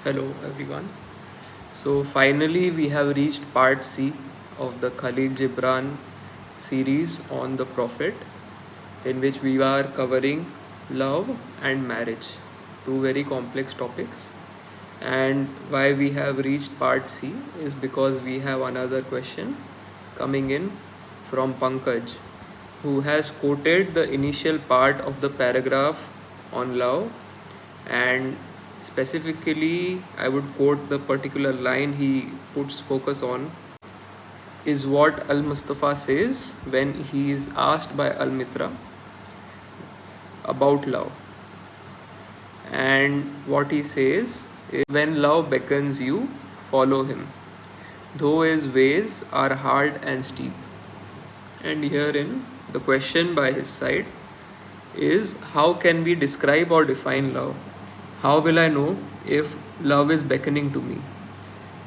Hello everyone. So finally we have reached part C of the Kahlil Gibran series on the Prophet, in which we are covering love and marriage, two very complex topics. And why we have reached part C is because we have another question coming in from Pankaj, who has quoted the initial part of the paragraph on love, and specifically I would quote the particular line he puts focus on is what Al Mustafa says when he is asked by Al Mitra about love. And what he says is, when love beckons you, follow him, though his ways are hard and steep. And herein, the question by his side is, how can we describe or define love? How will I know if love is beckoning to me?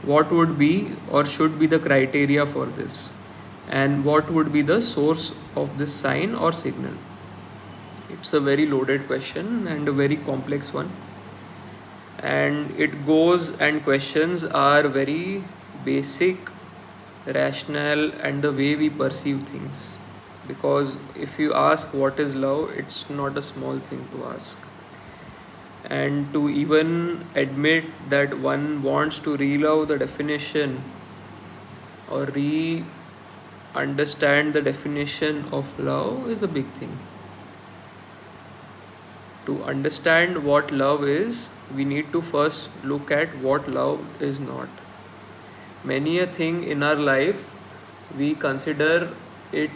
What would be or should be the criteria for this? And what would be the source of this sign or signal? It's a very loaded question and a very complex one. And it goes, and questions are very basic, rational, and the way we perceive things. Because if you ask what is love, it's not a small thing to ask. And to even admit that one wants to relove the definition or re understand the definition of love is a big thing. To understand what love is, we need to first look at what love is not. Many a thing in our life we consider it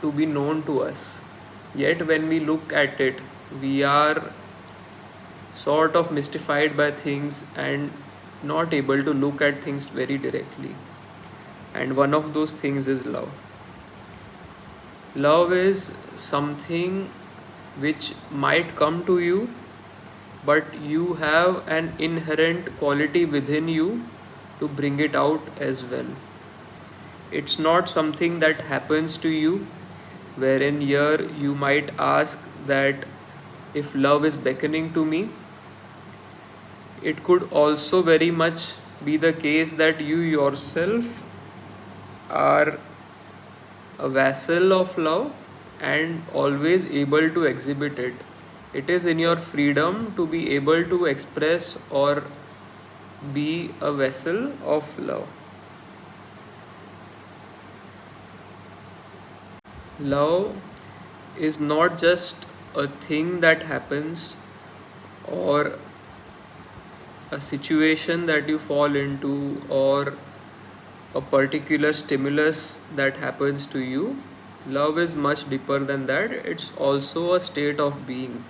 to be known to us, yet when we look at it, we are sort of mystified by things and not able to look at things very directly. And one of those things is love. Love is something which might come to you, but you have an inherent quality within you to bring it out as well. It's not something that happens to you, wherein here you might ask that if love is beckoning to me. It could also very much be the case that you yourself are a vessel of love and always able to exhibit it. It is in your freedom to be able to express or be a vessel of love. Love is not just a thing that happens or a situation that you fall into or a particular stimulus that happens to you. Love is much deeper than that. It's also a state of being.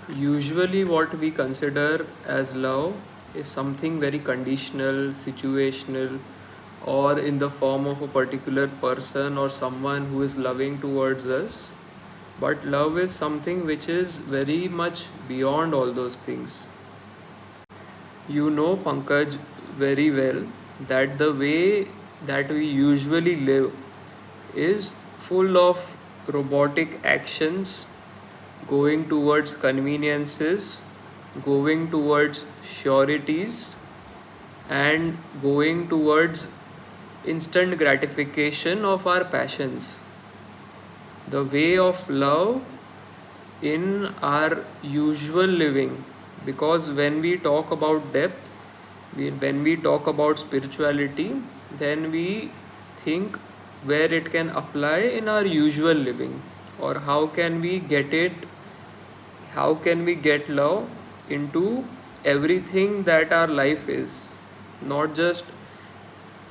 Usually, what we consider as love is something very conditional, situational, or in the form of a particular person or someone who is loving towards us. But love is something which is very much beyond all those things. You know, Pankaj, very well that the way that we usually live is full of robotic actions, going towards conveniences, going towards sureties, and going towards instant gratification of our passions. The way of love in our usual living, because when we talk about depth, when we talk about spirituality, then we think where it can apply in our usual living, or how can we get it, how can we get love into everything that our life is, not just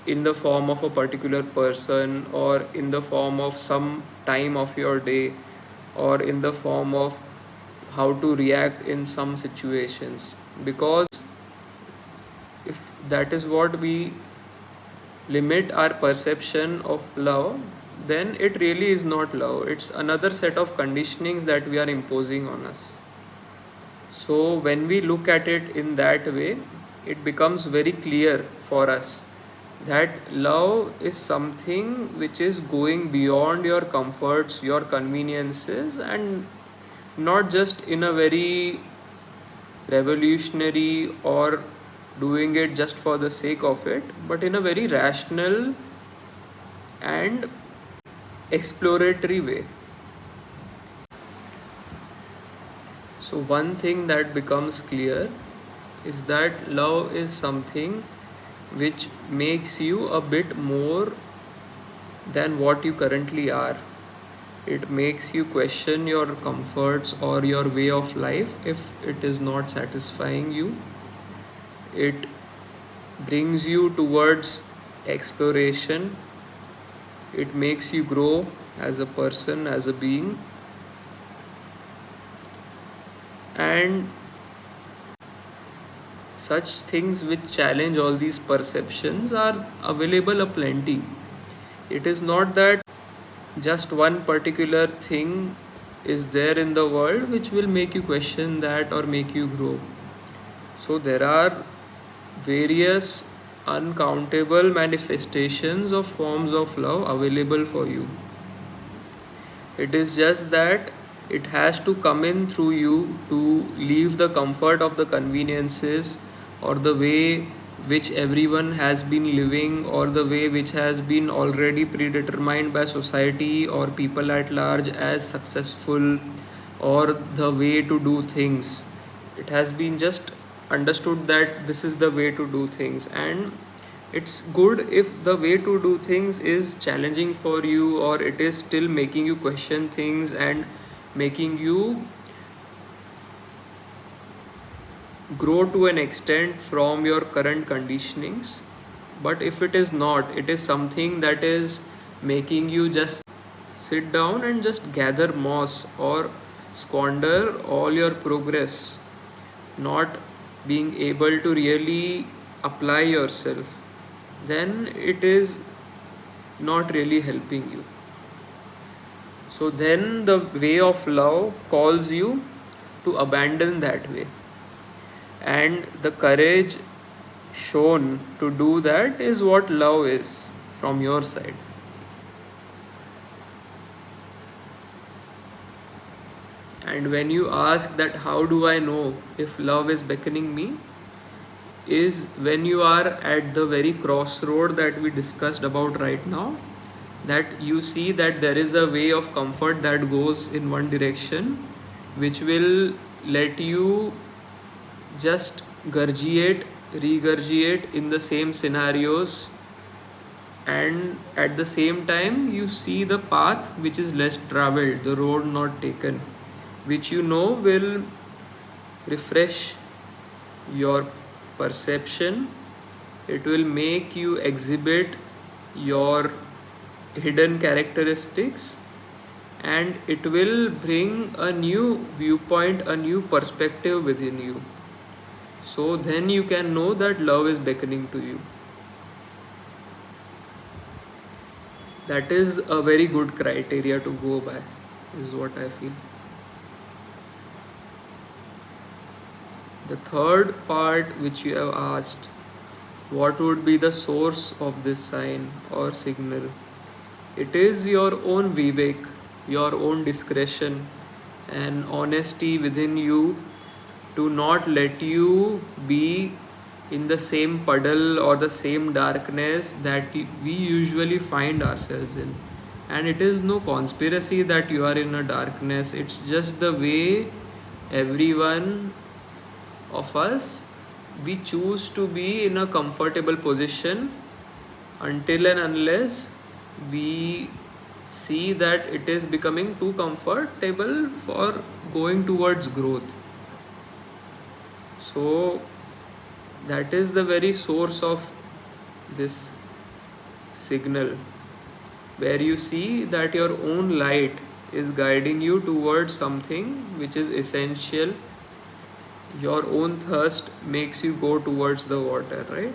in the form of a particular person or in the form of some time of your day or in the form of how to react in some situations. Because if that is what we limit our perception of love, then it really is not love. It's another set of conditionings that we are imposing on us. So, when we look at it in that way, it becomes very clear for us that love is something which is going beyond your comforts, your conveniences, and not just in a very revolutionary or doing it just for the sake of it, but in a very rational and exploratory way. So, one thing that becomes clear is that love is something which makes you a bit more than what you currently are. It makes you question your comforts or your way of life if it is not satisfying you. It brings you towards exploration. It makes you grow as a person, as a being. And such things which challenge all these perceptions are available aplenty. It is not that just one particular thing is there in the world which will make you question that or make you grow. So there are various uncountable manifestations of forms of love available for you. It is just that it has to come in through you to leave the comfort of the conveniences or the way which everyone has been living or the way which has been already predetermined by society or people at large as successful or the way to do things. It has been just understood that this is the way to do things, and it's good if the way to do things is challenging for you or it is still making you question things and making you grow to an extent from your current conditionings. But if it is not, it is something that is making you just sit down and just gather moss or squander all your progress, not being able to really apply yourself, then it is not really helping you. So then the way of love calls you to abandon that way, and the courage shown to do that is what love is from your side. And when you ask that how do I know if love is beckoning me, is when you are at the very crossroad that we discussed about right now, that you see that there is a way of comfort that goes in one direction which will let you just regurgitate in the same scenarios, and at the same time you see the path which is less traveled, the road not taken, which you know will refresh your perception. It will make you exhibit your hidden characteristics, and it will bring a new viewpoint, a new perspective within you. So then you can know that love is beckoning to you. That is a very good criteria to go by, is what I feel. The third part which you have asked, what would be the source of this sign or signal? It is your own vivek, your own discretion and honesty within you to not let you be in the same puddle or the same darkness that we usually find ourselves in. And it is no conspiracy that you are in a darkness, it's just the way everyone of us, we choose to be in a comfortable position until and unless we see that it is becoming too comfortable for going towards growth. So that is the very source of this signal, where you see that your own light is guiding you towards something which is essential. Your own thirst makes you go towards the water, right?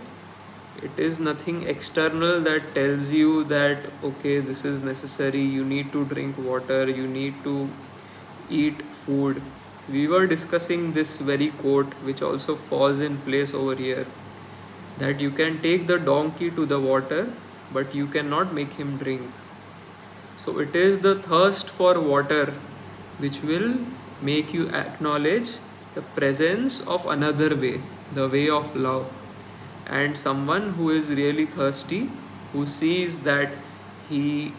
It is nothing external that tells you that okay, this is necessary, you need to drink water, you need to eat food. We were discussing this very quote which also falls in place over here, that you can take the donkey to the water but you cannot make him drink. So it is the thirst for water which will make you acknowledge the presence of another way, the way of love, and someone who is really thirsty, who sees that he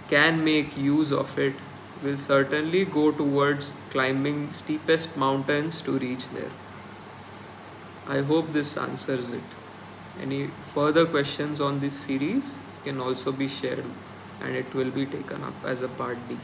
can make use of it, will certainly go towards climbing steepest mountains to reach there. I hope this answers it. Any further questions on this series can also be shared and it will be taken up as a part D.